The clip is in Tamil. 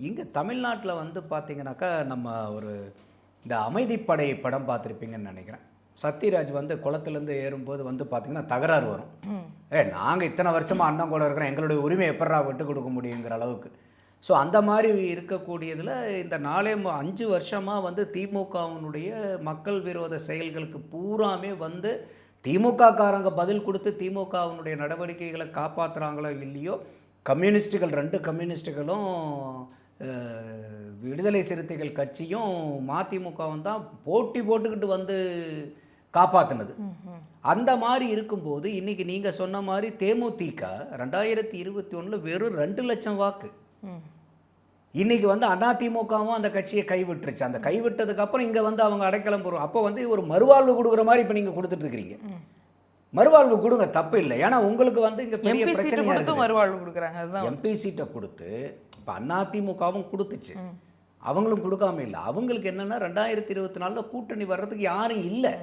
இங்கே தமிழ்நாட்டில் வந்து பார்த்தீங்கன்னாக்கா நம்ம ஒரு இந்த அமைதிப்படை படம் பார்த்துருப்பீங்கன்னு நினைக்கிறேன். சத்யராஜ் வந்து குளத்துலேருந்து ஏறும்போது வந்து பார்த்தீங்கன்னா தகராறு வரும். நாங்கள் இத்தனை வருஷமாக அண்ணன் கூட இருக்கிறோம், எங்களுடைய உரிமை எப்படா விட்டு கொடுக்க முடியுங்கிற அளவுக்கு. ஸோ அந்த மாதிரி இருக்கக்கூடியதில் இந்த 5 வருஷமாக வந்து திமுகவினுடைய மக்கள் விரோத செயல்களுக்கு பூராமே வந்து திமுக காரங்க பதில் கொடுத்து திமுகவினுடைய நடவடிக்கைகளை காப்பாற்றுறாங்களோ இல்லையோ, கம்யூனிஸ்ட்டுகள் 2 கம்யூனிஸ்ட்டுகளும் விடுதலை சிறுத்தைகள் கட்சியும் மதிமுகவும் தான் போட்டி போட்டுக்கிட்டு வந்து காப்பாற்றினது. அந்த மாதிரி இருக்கும்போது இன்றைக்கி நீங்கள் சொன்ன மாதிரி தேமுதிக 2021 வெறும் 2 லட்சம் வாக்கு. இன்றைக்கி வந்து அதிமுகவும் அந்த கட்சியை கைவிட்டுருச்சு. அந்த கைவிட்டதுக்கப்புறம் இங்கே வந்து அவங்க அடைக்கலம் போகிறோம். அப்போ வந்து ஒரு மறுவாழ்வு கொடுக்குற மாதிரி இப்போ நீங்கள் கொடுத்துட்ருக்கிறீங்க. மறுவாழ்வு கொடுங்க, தப்பு இல்லை. ஏன்னா உங்களுக்கு வந்து இங்கே பெரிய பிரச்சனை மறுவாழ்வு கொடுக்குறாங்க. அதுதான் எம்பி சீட்டை கொடுத்து இப்போ அதிமுகவும் கொடுத்துச்சு, அவங்களும் கொடுக்காம இல்லை. அவங்களுக்கு என்னென்னா 2024 கூட்டணி வர்றதுக்கு யாரும் இல்லை.